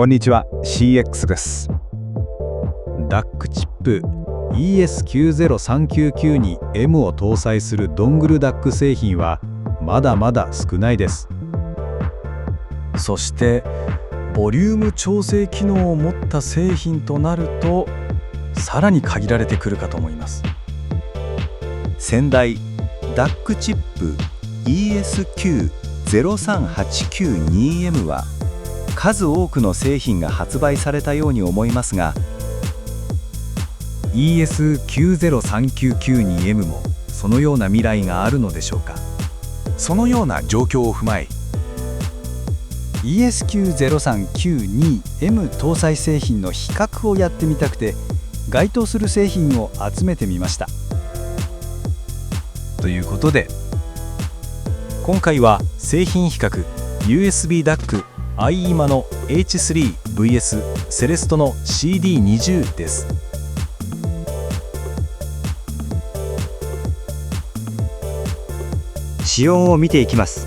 こんにちは、CX です。DAC チップ ES90399 に M を搭載するドングル DAC 製品はまだまだ少ないです。そしてボリューム調整機能を持った製品となるとさらに限られてくるかと思います。先代 DAC チップ ES9-03892M は数多くの製品が発売されたように思いますが、 ES90399M もそのような未来があるのでしょうか。そのような状況を踏まえ ES90392M 搭載製品の比較をやってみたくて該当する製品を集めてみました。ということで今回は製品比較 USB DAC IEMA の H3vs セレストの CD20 です。仕様を見ていきます。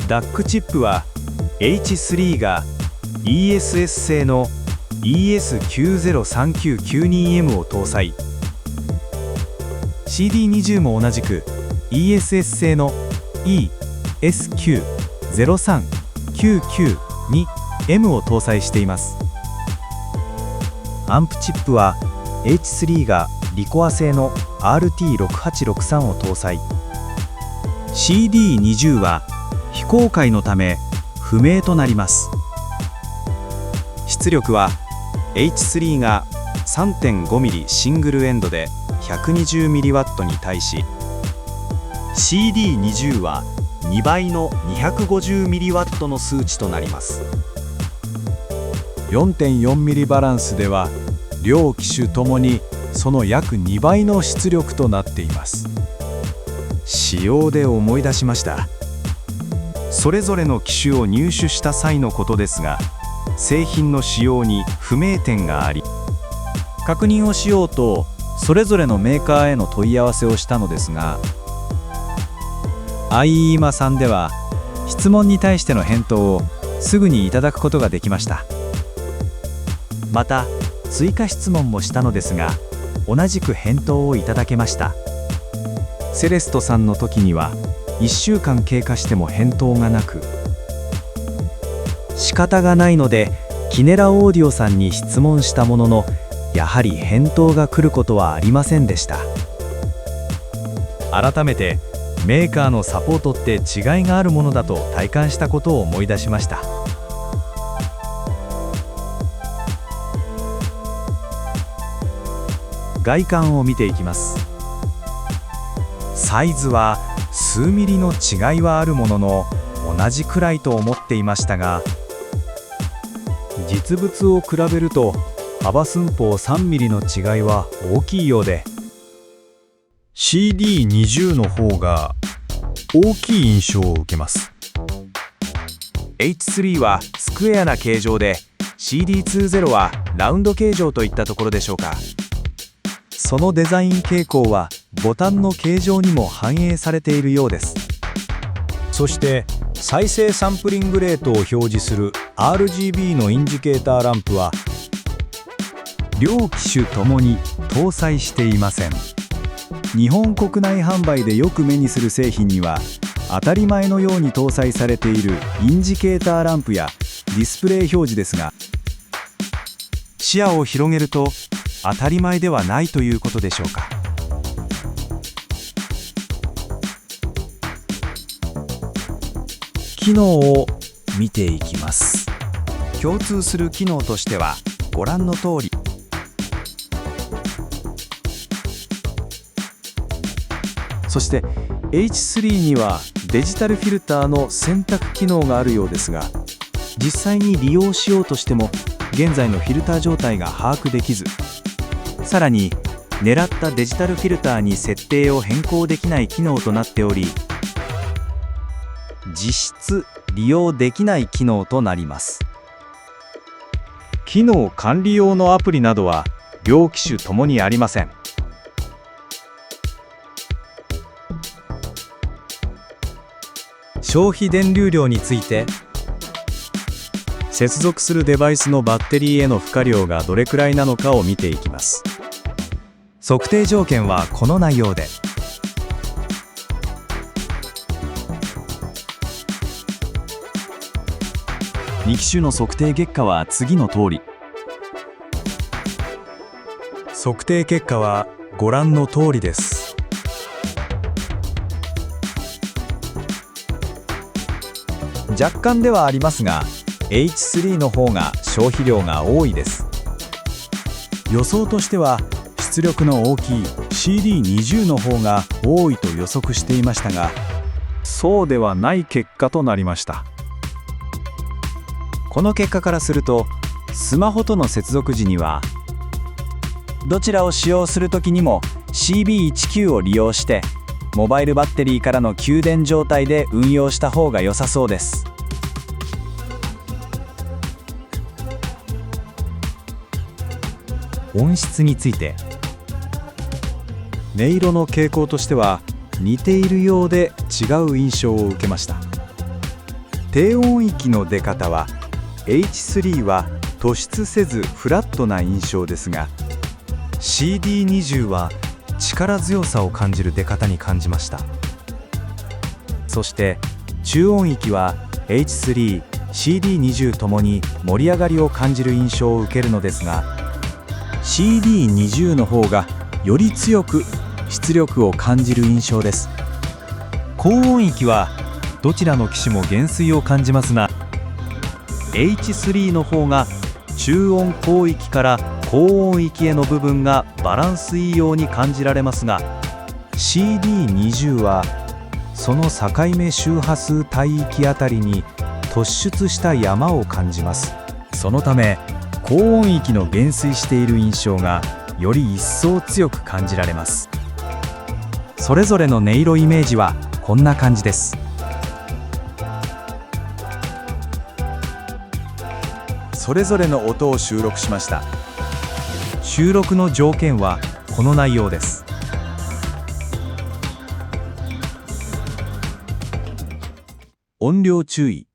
DAC チップは H3 が ESS 製の ES903992M を搭載、 CD20 も同じく ESS 製の ES90399 を搭載しています。アンプチップは H3 がリコア製の RT6863 を搭載、 CD20 は非公開のため不明となります。出力は H3 が 3.5mm シングルエンドで 120mW に対し CD20 は2倍の 250mW の数値となります。 4.4mm バランスでは両機種ともにその約2倍の出力となっています。仕様で思い出しました。それぞれの機種を入手した際のことですが、製品の仕様に不明点があり、確認をしようとそれぞれのメーカーへの問い合わせをしたのですが、IEMA さんでは質問に対しての返答をすぐにいただくことができました。また追加質問もしたのですが、同じく返答をいただけました。セレストさんの時には1週間経過しても返答がなく、仕方がないのでキネラオーディオさんに質問したものの、やはり返答が来ることはありませんでした。改めてメーカーのサポートって違いがあるものだと体感したことを思い出しました。外観を見ていきます。サイズは数ミリの違いはあるものの同じくらいと思っていましたが、実物を比べると幅寸法3ミリの違いは大きいようで、 CD20 の方が大きい印象を受けます。 H3 はスクエアな形状で CD20 はラウンド形状といったところでしょうか。そのデザイン傾向はボタンの形状にも反映されているようです。そして再生サンプリングレートを表示する RGB のインジケーターランプは両機種ともに搭載していません。日本国内販売でよく目にする製品には当たり前のように搭載されているインジケーターランプやディスプレイ表示ですが、視野を広げると当たり前ではないということでしょうか。機能を見ていきます。共通する機能としてはご覧の通り、そして H3 にはデジタルフィルターの選択機能があるようですが、実際に利用しようとしても現在のフィルター状態が把握できず、さらに狙ったデジタルフィルターに設定を変更できない機能となっており、実質利用できない機能となります。機能管理用のアプリなどは両機種ともにありません。消費電流量について、接続するデバイスのバッテリーへの負荷量がどれくらいなのかを見ていきます。測定条件はこの内容で、2機種の測定結果は次の通り。測定結果はご覧の通りです。若干ではありますが H3 の方が消費量が多いです。予想としては出力の大きい CD20 の方が多いと予測していましたが、そうではない結果となりました。この結果からすると、スマホとの接続時にはどちらを使用するときにも CB19 を利用してモバイルバッテリーからの給電状態で運用した方が良さそうです。音質について、音色の傾向としては似ているようで違う印象を受けました。低音域の出方は H3 は突出せずフラットな印象ですが、 CD20 は力強さを感じる出方に感じました。そして中音域は H3、CD20 ともに盛り上がりを感じる印象を受けるのですが、 CD20 の方がより強く出力を感じる印象です。高音域はどちらの機種も減衰を感じますが、 H3 の方が中音高域から高音域への部分がバランスいいように感じられますが、 CD20 はその境目周波数帯域あたりに突出した山を感じます。そのため高音域の減衰している印象がより一層強く感じられます。それぞれの音色イメージはこんな感じです。それぞれの音を収録しました。収録の条件はこの内容です。音量注意。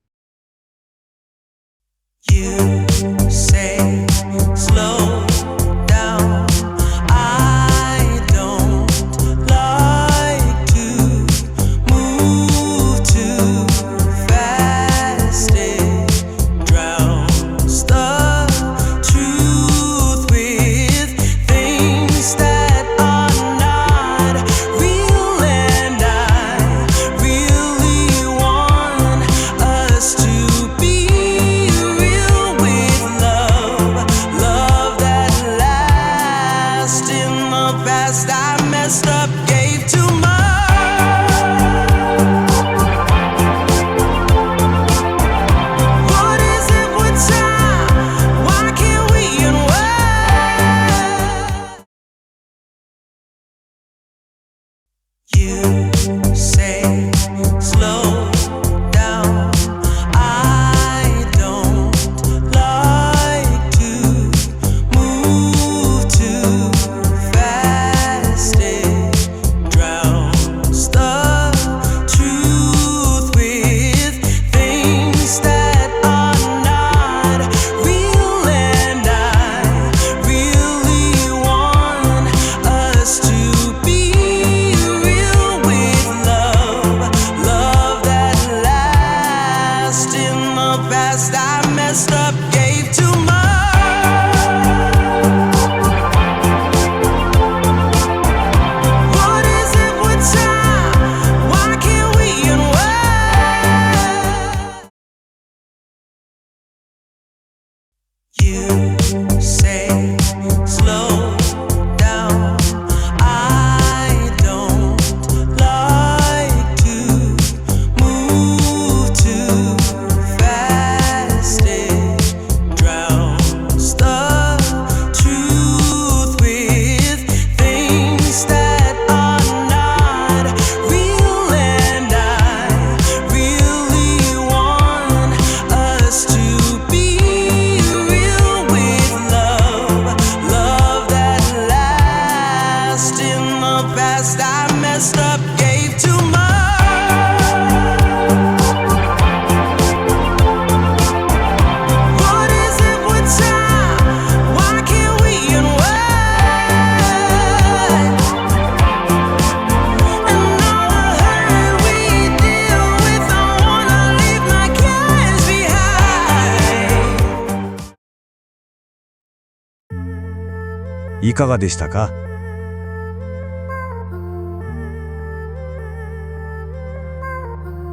いかがでしたか？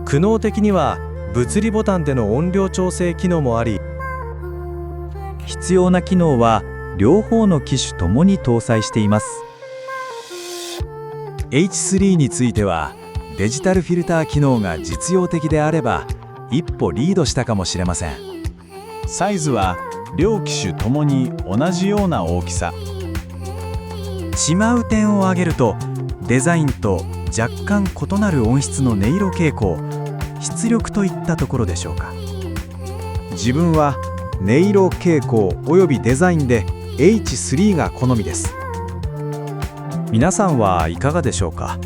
苦悩的には物理ボタンでの音量調整機能もあり、必要な機能は両方の機種ともに搭載しています。 H3 についてはデジタルフィルター機能が実用的であれば一歩リードしたかもしれません。サイズは両機種ともに同じような大きさ。しまう点を挙げると、デザインと若干異なる音質の音色傾向、出力といったところでしょうか。自分は音色傾向およびデザインで H3 が好みです。皆さんはいかがでしょうか。